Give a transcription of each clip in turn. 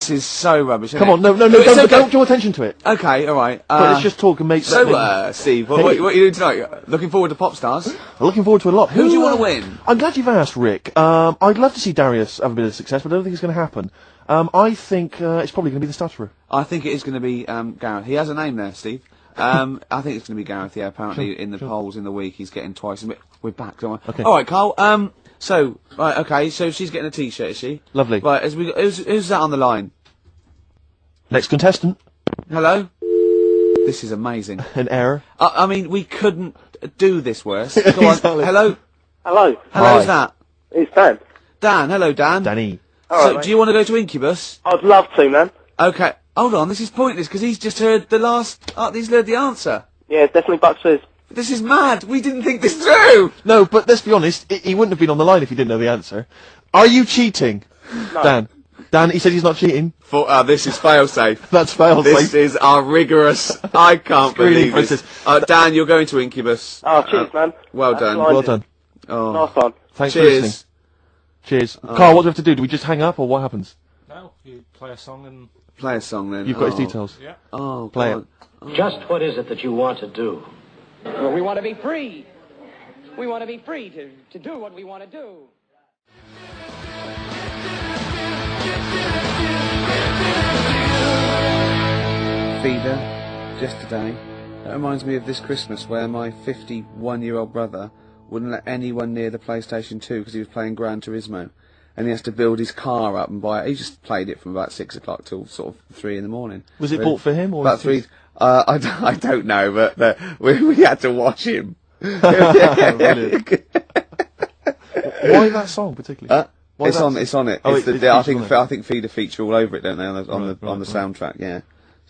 This is so rubbish. Come on, no, don't draw attention to it. Okay, all right. But let's just talk and make. So, Steve, what are you doing tonight? Looking forward to Pop Stars? I'm looking forward to a lot. Who do you want to win? I'm glad you've asked, Rick. I'd love to see Darius have a bit of success, but I don't think it's going to happen. I think it's probably going to be the stutterer. I think it is going to be Gareth. He has a name there, Steve. I think it's going to be Gareth. Yeah, apparently in the polls in the week he's getting twice. We're back, don't we? Okay. All right, Carl. So she's getting a T-shirt, is she? Lovely. Right, who's that on the line? Next contestant. Hello. This is amazing. An error. I mean, we couldn't do this worse. Go on. Exactly. Hello. Hello. Hello. Who's that? It's Dan. Dan. Hello, Dan. Danny. All So, right, do you want to go to Incubus? I'd love to, man. Okay. Hold on. This is pointless because he's just heard the last. He's heard the answer. Yeah, it's definitely Bucks Fizz. This is mad. We didn't think this through. No, but let's be honest. He wouldn't have been on the line if he didn't know the answer. Are you cheating, No. Dan, he said he's not cheating. This is fail-safe. That's fail This safe. is our rigorous. I can't believe this. Dan, you're going to Incubus. Oh, cheers, man. Well That's done. blinding. Well done. Oh. Nice one. Thanks for listening. Cheers. Cheers. Carl, what do we have to do? Do we just hang up or what happens? No, you play a song and... Play a song then. You've got his details. Yeah. Oh, Play God. it. Just what is it that you want to do? Well, we want to be free. We want to be free to do what we want to do. Feeder, just today. That reminds me of this Christmas where my 51-year-old brother wouldn't let anyone near the PlayStation 2 because he was playing Gran Turismo. And he has to build his car up and buy it. He just played it from about 6 o'clock till sort of 3 in the morning. Was it bought for him or about 3? I don't know, but we had to watch him. Brilliant. Why that song particularly? It's on it. Oh, It's it I features on think it. I think Feeder feature all over it, don't they? On the soundtrack, yeah.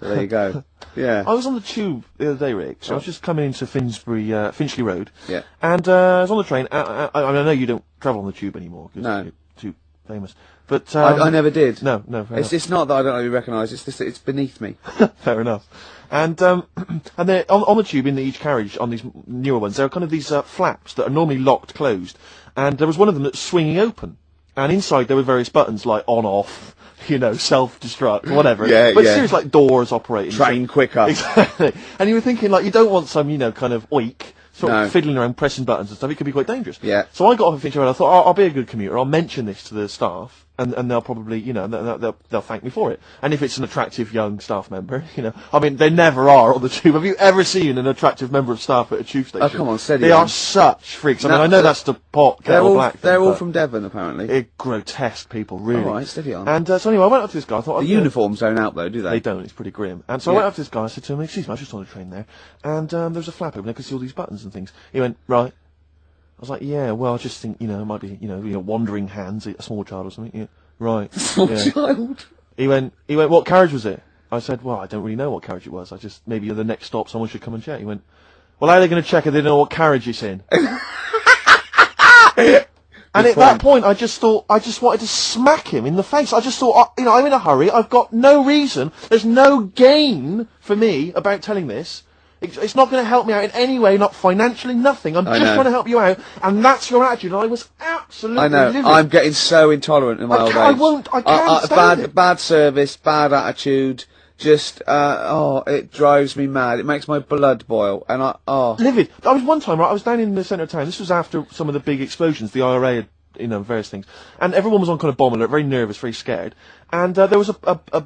So there you go. Yeah. I was on the tube the other day, Rick. So I was just coming into Finchley Road. Yeah. And I was on the train. I know you don't travel on the tube anymore because No. you're too famous. But I never did. No, fair enough. It's not that I don't really recognise. It's just that it's beneath me. Fair enough. And they're on the tube in each carriage on these newer ones. There are kind of these flaps that are normally locked closed, and there was one of them that's swinging open. And inside there were various buttons like on, off, self-destruct, whatever. Yeah, but yeah. seriously, like doors operating. Train quicker. Exactly. And you were thinking, like, you don't want some, kind of oik, sort No. of fiddling around, pressing buttons and stuff. It could be quite dangerous. Yeah. So I got off of Finchley Road. I thought, I'll be a good commuter. I'll mention this to the staff, and they'll probably, they'll thank me for it. And if it's an attractive young staff member, I mean, they never are on the tube. Have you ever seen an attractive member of staff at a tube station? Oh, come on, steady They on. are such freaks. I No, mean, I know that's the pot kettle black. They're thing, all but from Devon, apparently. they're grotesque people, really. All right, steady on. And so anyway, I went up to this guy. I thought, The uniforms don't help though, do they? They don't, it's pretty grim. And so I Yeah. went up to this guy, I said to him, excuse me, I was just on the train there, and there was a flap open, I could see all these buttons and things. He went, right. I was like, yeah, well, I just think, it might be, wandering hands, a small child or something. Yeah. Right. Small Yeah. child. He went, what carriage was it? I said, well, I don't really know what carriage it was. Maybe at the next stop someone should come and check. He went, well, how are they going to check if they don't know what carriage it's in? And at that point, I just wanted to smack him in the face. I just thought, I'm in a hurry. I've got no reason. There's no gain for me about telling this. It's not going to help me out in any way, not financially, nothing. I'm just know. trying to help you out, and that's your attitude. And I was absolutely I know. livid. I'm getting so intolerant in my old age. I can't stand it. Bad service, bad attitude. Just it drives me mad. It makes my blood boil, and Livid. I was one time, right, I was down in the centre of town. This was after some of the big explosions. The IRA had, various things. And everyone was on kind of bomb alert, very nervous, very scared. And there was a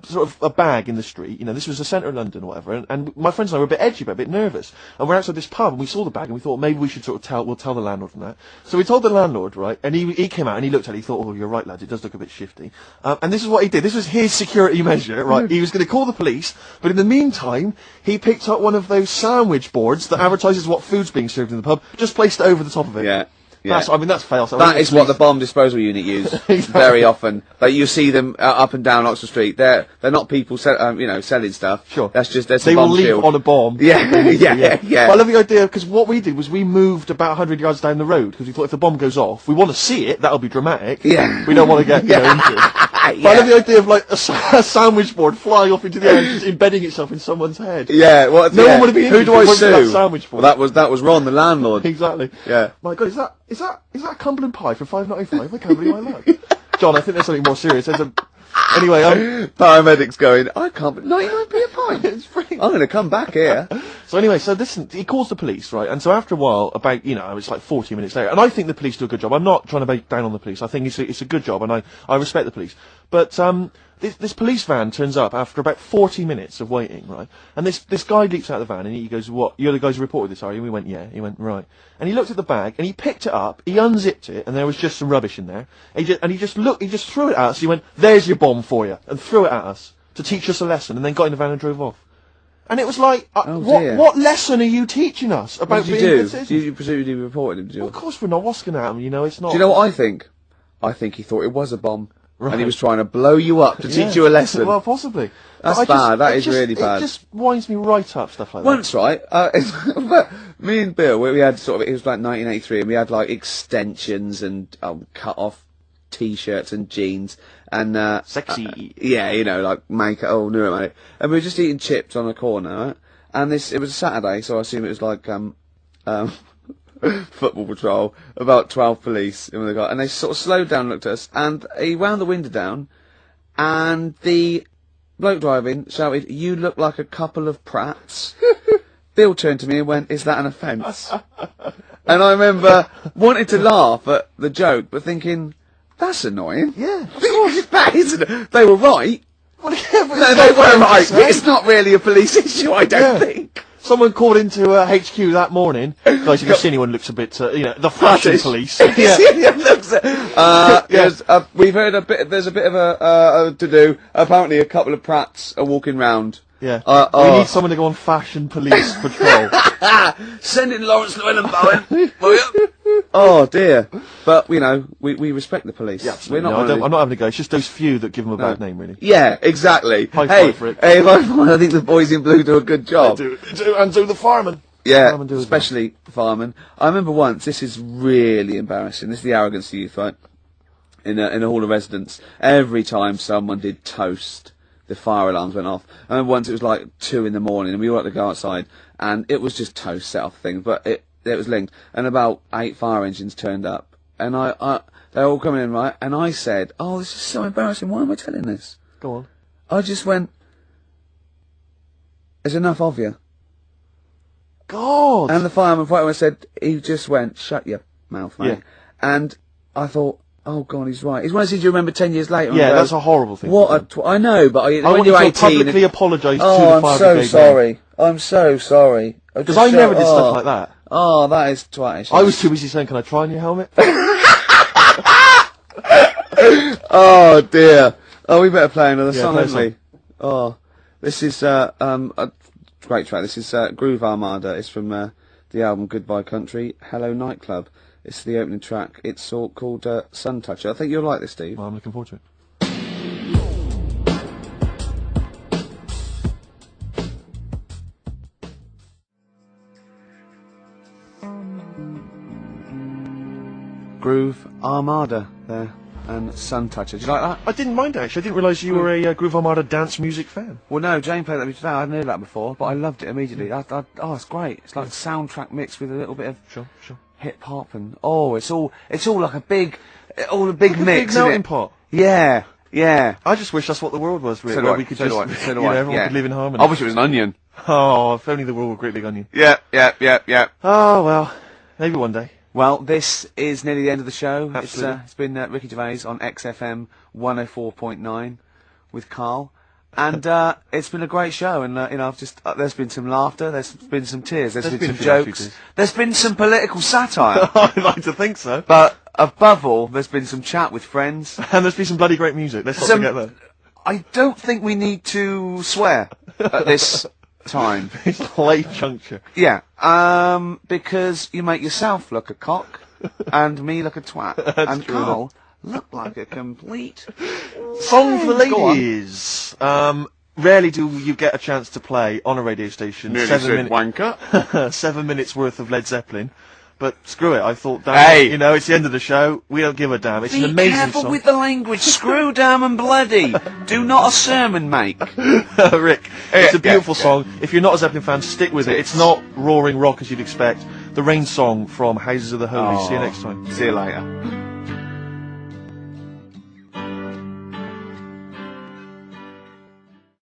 sort of a bag in the street. This was the centre of London or whatever. And my friends and I were a bit edgy, but a bit nervous. And we're outside this pub, and we saw the bag, and we thought maybe we should we'll tell the landlord from that. So we told the landlord, right, and he came out and he looked at it, he thought, oh, you're right, lads, it does look a bit shifty. And this is what he did. This was his security measure, right? He was going to call the police, but in the meantime, he picked up one of those sandwich boards that advertises what food's being served in the pub, just placed it over the top of it. yeah. Yeah. That's fail. So That is what the bomb disposal unit use very often. Like you see them up and down Oxford Street. They're not people selling stuff. Sure. That's a They bomb will leave shield. on a bomb. Yeah, yeah. But I love the idea, because what we did was we moved about 100 yards down the road, because we thought if the bomb goes off, we want to see it, that'll be dramatic. Yeah. We don't want to get injured. But I love the idea of like a sandwich board flying off into the air and just embedding itself in someone's head. Yeah, no one would have been Who do I injured if it wasn't sue? that sandwich board. Well, that was Ron, the landlord. Exactly. Yeah. My God, is that a Cumberland pie for £5.95? I can't believe my luck. John, I think there's something more serious. Anyway, Paramedics going, I can't, 99p a pint. it's free. I'm going to come back here. So anyway, so listen, he calls the police, right? And so after a while, about, it's like 40 minutes later, and I think the police do a good job. I'm not trying to bake down on the police. I think it's a good job, and I respect the police. But, this police van turns up after about 40 minutes of waiting, right? And this guy leaps out of the van and he goes, "What? You're the guys who reported this, are you?" And we went, "Yeah." He went, "Right." And he looked at the bag and he picked it up, he unzipped it, and there was just some rubbish in there. He just threw it at us. He went, "There's your bomb for you," and threw it at us to teach us a lesson, and then got in the van and drove off. And it was like, dear. what lesson are you teaching us about What did being you good do? citizens? You presumably reported him, did you? Well, of course we're not. What's going to happen? It's not. Do you know what I think? I think he thought it was a bomb. Right. And he was trying to blow you up to teach you a lesson. Well, possibly. That's But bad. That it is really bad. It just winds me right up, stuff like that. Once, right, but me and Bill, we had sort of, it was like 1983, and we had like extensions and cut off t-shirts and jeans and Sexy. yeah, like makeup, all new mate. And we were just eating chips on a corner, right? And it was a Saturday, so I assume it was like football patrol, about 12 police, and they sort of slowed down, looked at us, and he wound the window down, and the bloke driving shouted, "You look like a couple of prats." Bill turned to me and went, "Is that an offence?" And I remember wanting to laugh at the joke, but thinking, that's annoying. Yeah, of course. That isn't. They were right. Well, yeah, but No, it's they not were fair right. to say. It's not really a police issue, I don't think. Someone called into HQ that morning. Guys, if you see anyone who looks a bit, the fashion British. police. Yes, we've heard a bit. There's a bit of a to do. Apparently, a couple of prats are walking round. Yeah. Oh. We need someone to go on fashion police patrol. Send in Lawrence Llewellyn Bowen. Will you? Oh dear. But we respect the police. Yeah, We're not. I'm not having a go. It's just those few that give them a bad name, really. Yeah, exactly. High hey, five for it. hey, I think the boys in blue do a good job. And do the firemen. Yeah, Firemen do as well. especially firemen. I remember once. This is really embarrassing. This is the arrogance of youth, right? In a hall of residence, every time someone did toast, the fire alarms went off. I remember once it was like 2 in the morning, and we all had to go outside, and it was just toast set off thing, but it was linked, and about 8 fire engines turned up, and they're all coming in, right? And I said, "Oh, this is so embarrassing. Why am I telling this?" Go on. I just went, "There's enough of you." God. And the fireman said, he just went, "Shut your mouth, mate." Yeah. And I thought, oh God, he's right. He's one of those things you remember 10 years later. Yeah, and go, that's a horrible thing. What I know, but I when want you're you to 18, publicly apologise to oh, the fire I'm so brigade. sorry. I'm so sorry. Because I never did stuff like that. Oh, that is twatish. I was too busy saying, "Can I try on your helmet?" Oh dear. Oh, we better play another song, play a haven't we? Oh, this is a great track. This is Groove Armada. It's from the album Goodbye Country, Hello Nightclub. It's the opening track. It's called Sun Toucher. I think you'll like this, Steve. Well, I'm looking forward to it. Groove Armada there, and Sun Toucher. Do you like that? I didn't mind, actually. I didn't realise you were a Groove Armada dance music fan. Well, no, Jane played that with me today. I hadn't heard that before, but I loved it immediately. Oh, it's great. It's like a soundtrack mixed with a little bit of Sure. hip hop, and it's all like a big mix. Big isn't melting it? pot. Yeah. I just wish that's what the world was, Rick, So do where I, we could so just, do I, so do you know, I, everyone yeah. could live in harmony. I wish it was an onion. Oh, if only the world were a great big onion. Yeah. Oh, well, maybe one day. Well, this is nearly the end of the show. Absolutely. It's been Ricky Gervais on XFM 104.9 with Carl. And it's been a great show, and I've just there's been some laughter, there's been some tears, there's been a some few laughter jokes, tears. there's been some political satire, I'd like to think so. but above all, there's been some chat with friends. And there's been some bloody great music. Let's not forget that. I don't think we need to swear at this time. It's late juncture. Yeah, because you make yourself look a cock, and me look a twat, and true Carl look like a complete... Song for Go on. ladies. Rarely do you get a chance to play on a radio station 7 wanker. 7 minutes worth of Led Zeppelin. But screw it, I thought, Hey. it's the end of the show. We don't give a damn. It's an Be amazing careful song. with the language. Screw, damn, and bloody. Do not a sermon make. Rick, it's a beautiful yeah. song. If you're not a Zeppelin fan, stick with it. It's not roaring rock as you'd expect. The Rain song from Houses of the Holy. See you next time. See you later.